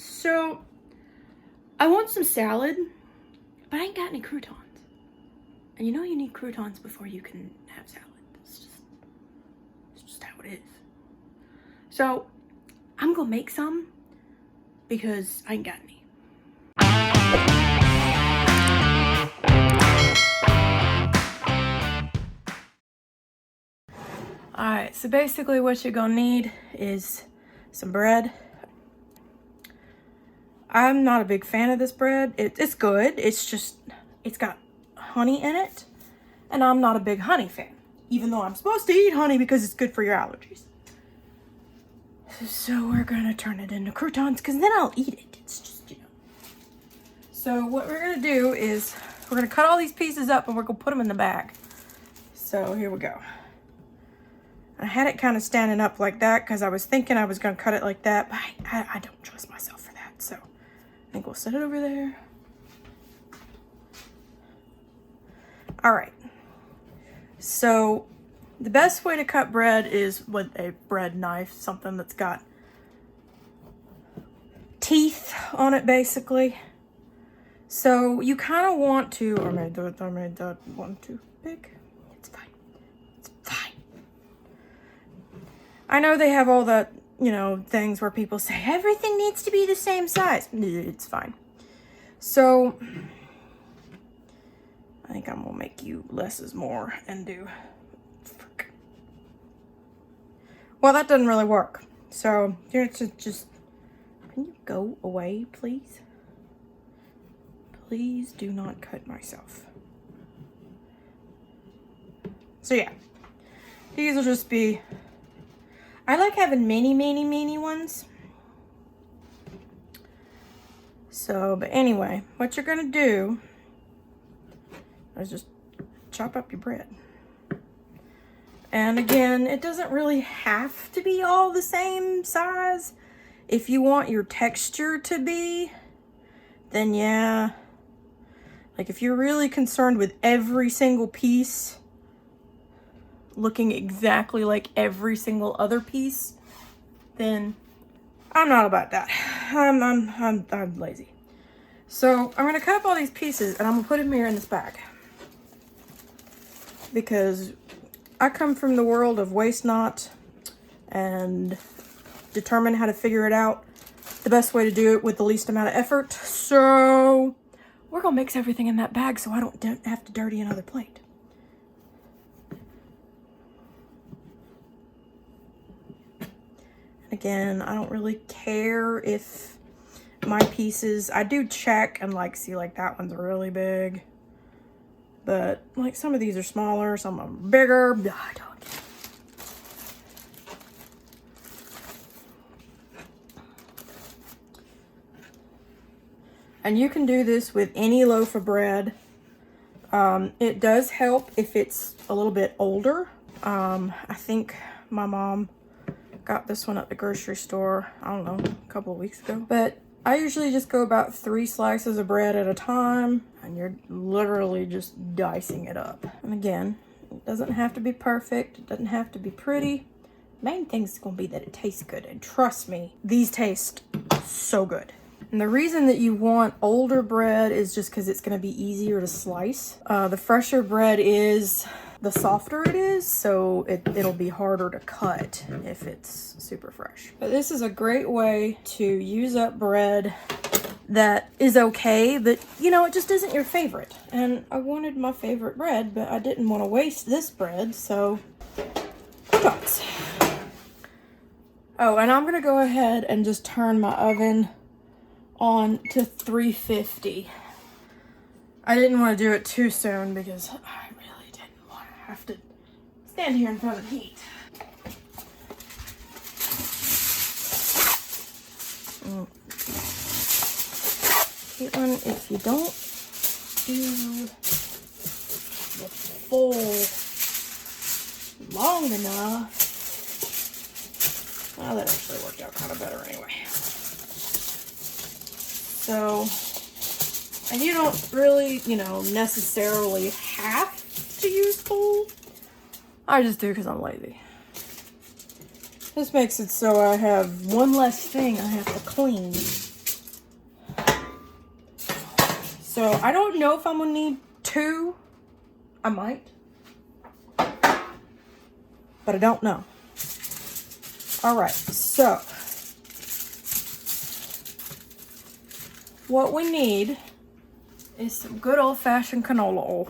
So, I want some salad, but I ain't got any croutons. And you know you need croutons before you can have salad. It's just how it is. So, I'm gonna make some because I ain't got any. Alright, so basically what you're gonna need is some bread. I'm not a big fan of this bread. It's good. It's just, it's got honey in it. And I'm not a big honey fan. Even though I'm supposed to eat honey because it's good for your allergies. So we're gonna turn it into croutons because then I'll eat it. It's just, you know. So what we're gonna do is we're gonna cut all these pieces up and we're gonna put them in the bag. So here we go. I had it kind of standing up like that because I was thinking I was gonna cut it like that, but I don't trust myself for that. So I think we'll set it over there. All right. So the best way to cut bread is with a bread knife, something that's got teeth on it, basically. So you kind of want to, I made that one too big. It's fine. It's fine. I know they have all that, you know, things where people say everything needs to be the same size. It's fine. So I think I'm gonna make you less is more and do. Frick. Well, that doesn't really work. So you're just, can you go away, please? Please do not cut myself. So yeah, these will just be, I like having mini ones. So, but anyway, what you're gonna do is just chop up your bread. And again, it doesn't really have to be all the same size. If you want your texture to be, then yeah. Like if you're really concerned with every single piece looking exactly like every single other piece, then I'm not about that. I'm lazy. So I'm gonna cut up all these pieces and I'm gonna put them here in this bag. Because I come from the world of waste not and determine how to figure it out the best way to do it with the least amount of effort. So we're gonna mix everything in that bag so I don't have to dirty another plate. And again, I don't really care if my pieces, I do check and like see like that one's really big. But like some of these are smaller, some are bigger. I don't care. And you can do this with any loaf of bread. It does help if it's a little bit older. I think my mom got this one at the grocery store, I don't know, a couple of weeks ago. But I usually just go about 3 slices of bread at a time, and you're literally just dicing it up. And again, it doesn't have to be perfect. It doesn't have to be pretty. Main thing is going to be that it tastes good. And trust me, these taste so good. And the reason that you want older bread is just because it's going to be easier to slice. The fresher bread is, the softer it is, so it'll be harder to cut if it's super fresh. But this is a great way to use up bread that is okay, but you know, it just isn't your favorite. And I wanted my favorite bread, but I didn't want to waste this bread, so croutons. Oh, and I'm gonna go ahead and just turn my oven on to 350. I didn't want to do it too soon because I really didn't want to have to stand here in front of the heat. Caitlin, if you don't do the full long enough, well, that actually worked out kind of better anyway. So, and you don't really, you know, necessarily have to use full. I just do because I'm lazy. This makes it so I have one less thing I have to clean So I don't know if I'm gonna need 2. I might, but I don't know. All right, so what we need is some good old-fashioned canola oil.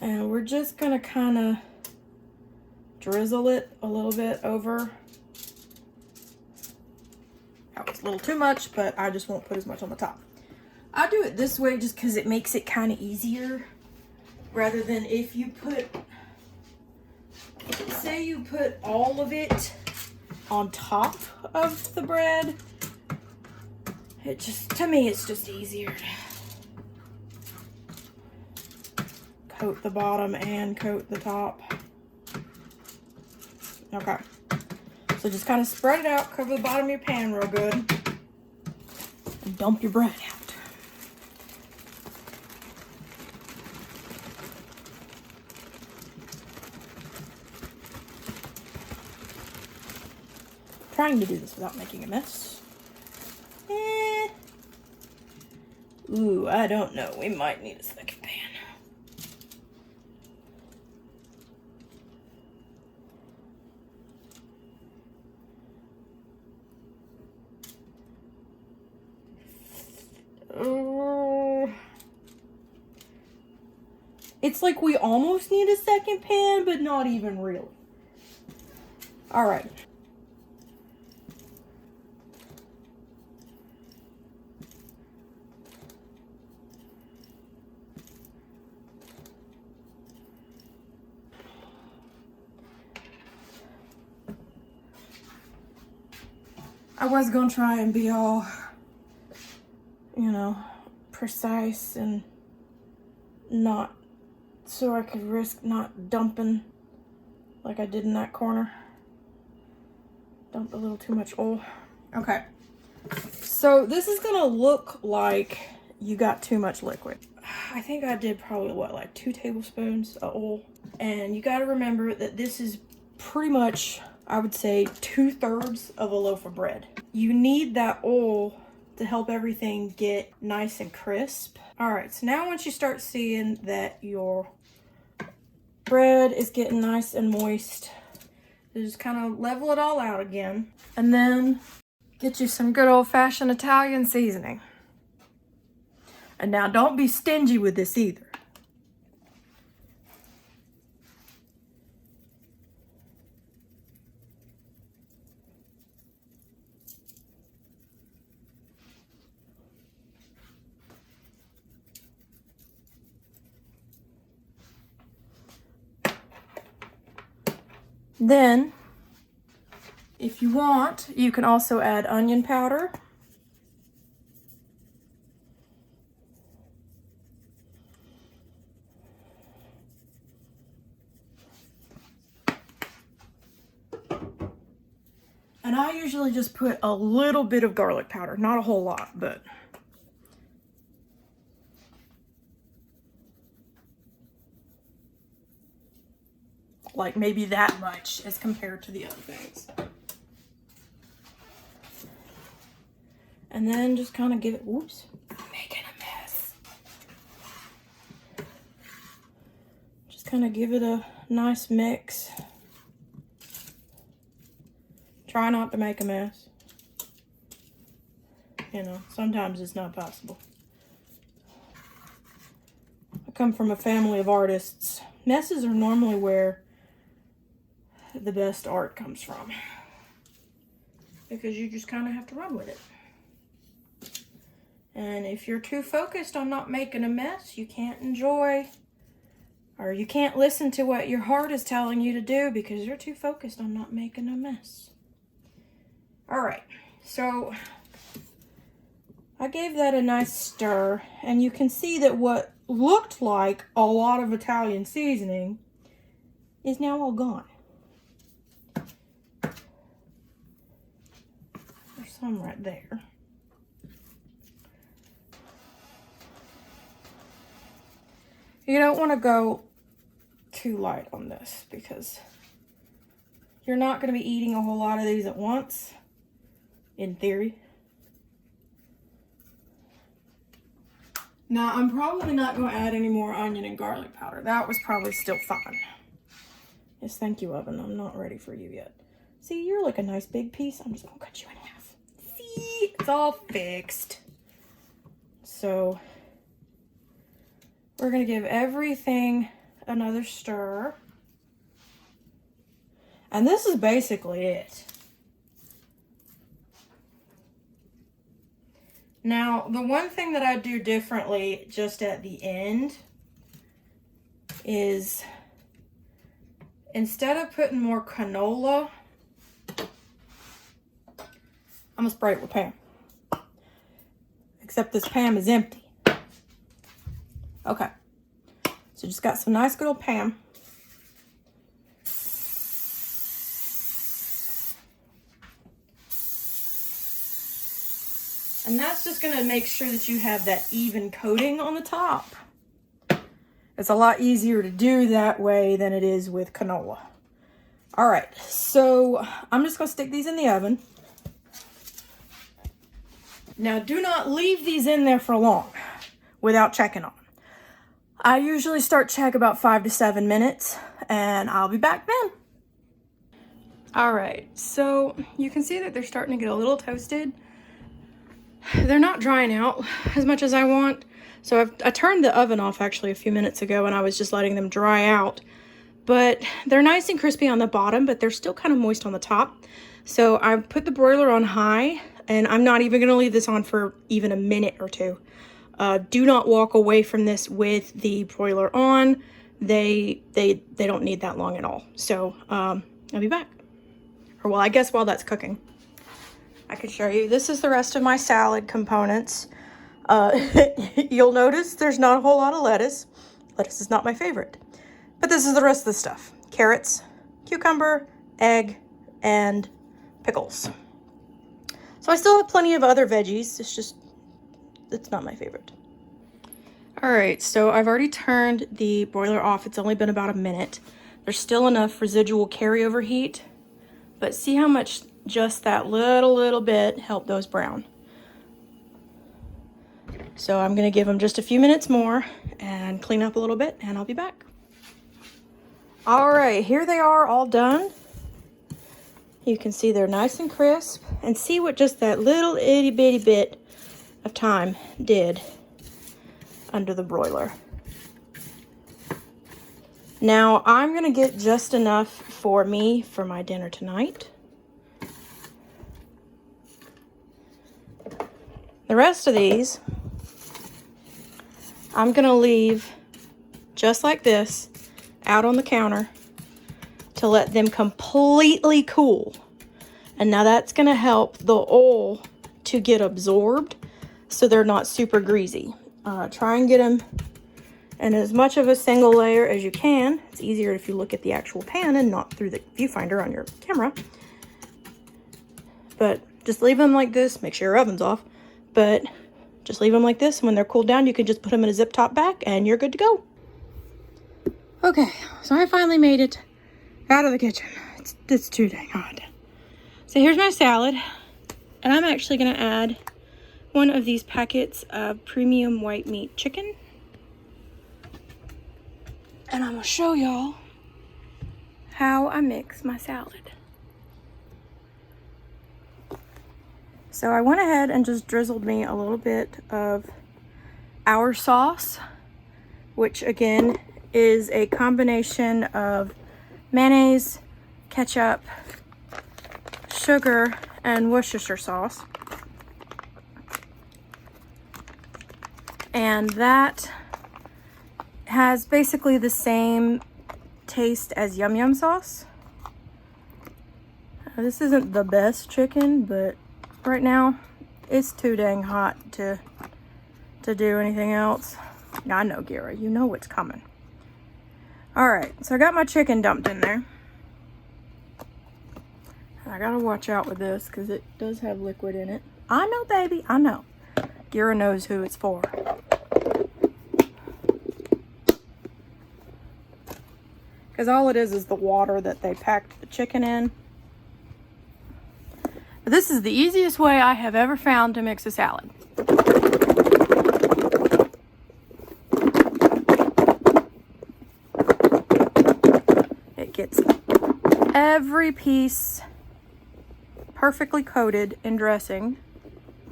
And we're just gonna kind of drizzle it a little bit over. That was a little too much, but I just won't put as much on the top. I do it this way just because it makes it kind of easier, rather than if you put, say you put all of it on top of the bread. It just, to me, it's just easier to coat the bottom and coat the top. Okay. So just kind of spread it out, cover the bottom of your pan real good, and dump your bread out. Trying to do this without making a mess. Ooh, I don't know. We might need a second pan. It's like we almost need a second pan, but not even really. All right. I was gonna try and be all, you know, precise and not, so I could risk not dumping like I did in that corner. Dump a little too much oil. Okay. So this is gonna look like you got too much liquid. I think I did probably what, like 2 tablespoons of oil. And you gotta remember that this is pretty much, I would say, 2/3 of a loaf of bread. You need that oil to help everything get nice and crisp. All right, so now once you start seeing that your bread is getting nice and moist, just kind of level it all out again. And then get you some good old-fashioned Italian seasoning. And now don't be stingy with this either. Then, if you want, you can also add onion powder. And I usually just put a little bit of garlic powder, not a whole lot, but like maybe that much as compared to the other things. And then just kind of give it, whoops, I'm making a mess. Just kind of give it a nice mix. Try not to make a mess. You know, sometimes it's not possible. I come from a family of artists. Messes are normally where the best art comes from, because you just kind of have to run with it. And if you're too focused on not making a mess, you can't enjoy, or you can't listen to what your heart is telling you to do because you're too focused on not making a mess. All right, so I gave that a nice stir, and you can see that what looked like a lot of Italian seasoning is now all gone. There's some right there. You don't want to go too light on this because you're not going to be eating a whole lot of these at once, in theory. Now, I'm probably not going to add any more onion and garlic powder. That was probably still fine. Yes, thank you, oven. I'm not ready for you yet. See, you're like a nice big piece. I'm just going to cut you in half. See, it's all fixed. So, we're going to give everything another stir. And this is basically it. Now, the one thing that I do differently just at the end is instead of putting more canola, I'm gonna spray it with Pam. Except this Pam is empty. Okay. So just got some nice good old Pam. And that's just going to make sure that you have that even coating on the top. It's a lot easier to do that way than it is with canola. All right, so I'm just going to stick these in the oven. Now, do not leave these in there for long without checking on them. I usually start check about 5 to 7 minutes, and I'll be back then. All right, so you can see that they're starting to get a little toasted. They're not drying out as much as I want. So I turned the oven off actually a few minutes ago and I was just letting them dry out. But they're nice and crispy on the bottom, but they're still kind of moist on the top. So I put the broiler on high and I'm not even going to leave this on for even a minute or two. Do not walk away from this with the broiler on. They don't need that long at all. So I'll be back. Or well, I guess while that's cooking, I can show you. This is the rest of my salad components. You'll notice there's not a whole lot of lettuce. Lettuce is not my favorite. But this is the rest of the stuff. Carrots, cucumber, egg, and pickles. So I still have plenty of other veggies. It's not my favorite. All right, so I've already turned the broiler off. It's only been about a minute. There's still enough residual carryover heat. But see how much just that little bit helped those brown. So I'm going to give them just a few minutes more and clean up a little bit and I'll be back. All right, here they are all done. You can see they're nice and crisp and see what just that little itty bitty bit of time did under the broiler. Now I'm going to get just enough for me for my dinner tonight. The rest of these, I'm going to leave just like this out on the counter to let them completely cool. And now that's going to help the oil to get absorbed so they're not super greasy. Try and get them in as much of a single layer as you can. It's easier if you look at the actual pan and not through the viewfinder on your camera. But just leave them like this. Make sure your oven's off. But just leave them like this. When they're cooled down, you can just put them in a zip top bag and you're good to go. Okay, so I finally made it out of the kitchen. It's too dang hot. So here's my salad. And I'm actually going to add one of these packets of premium white meat chicken. And I'm going to show y'all how I mix my salad. So I went ahead and just drizzled me a little bit of our sauce, which again is a combination of mayonnaise, ketchup, sugar, and Worcestershire sauce. And that has basically the same taste as yum yum sauce. This isn't the best chicken, but right now it's too dang hot to do anything else. I know, Gara, you know what's coming. All right, so I got my chicken dumped in there. I gotta watch out with this because it does have liquid in it. I know, baby, I know. Gara knows who it's for. Because all it is the water that they packed the chicken in. But this is the easiest way I have ever found to mix a salad. gets every piece perfectly coated in dressing.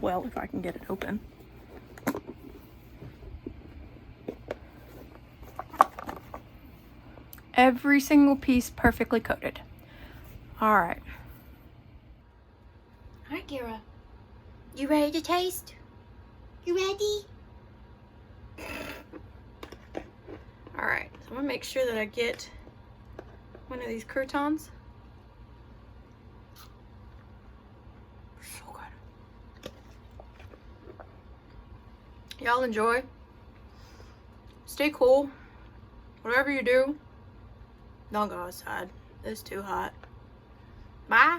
Well, if I can get it open. Every single piece perfectly coated. All right. All right, Gira. You ready to taste? You ready? All right, so I'm gonna make sure that I get one of these croutons. So good. Y'all enjoy. Stay cool. Whatever you do, don't go outside. It's too hot. Bye.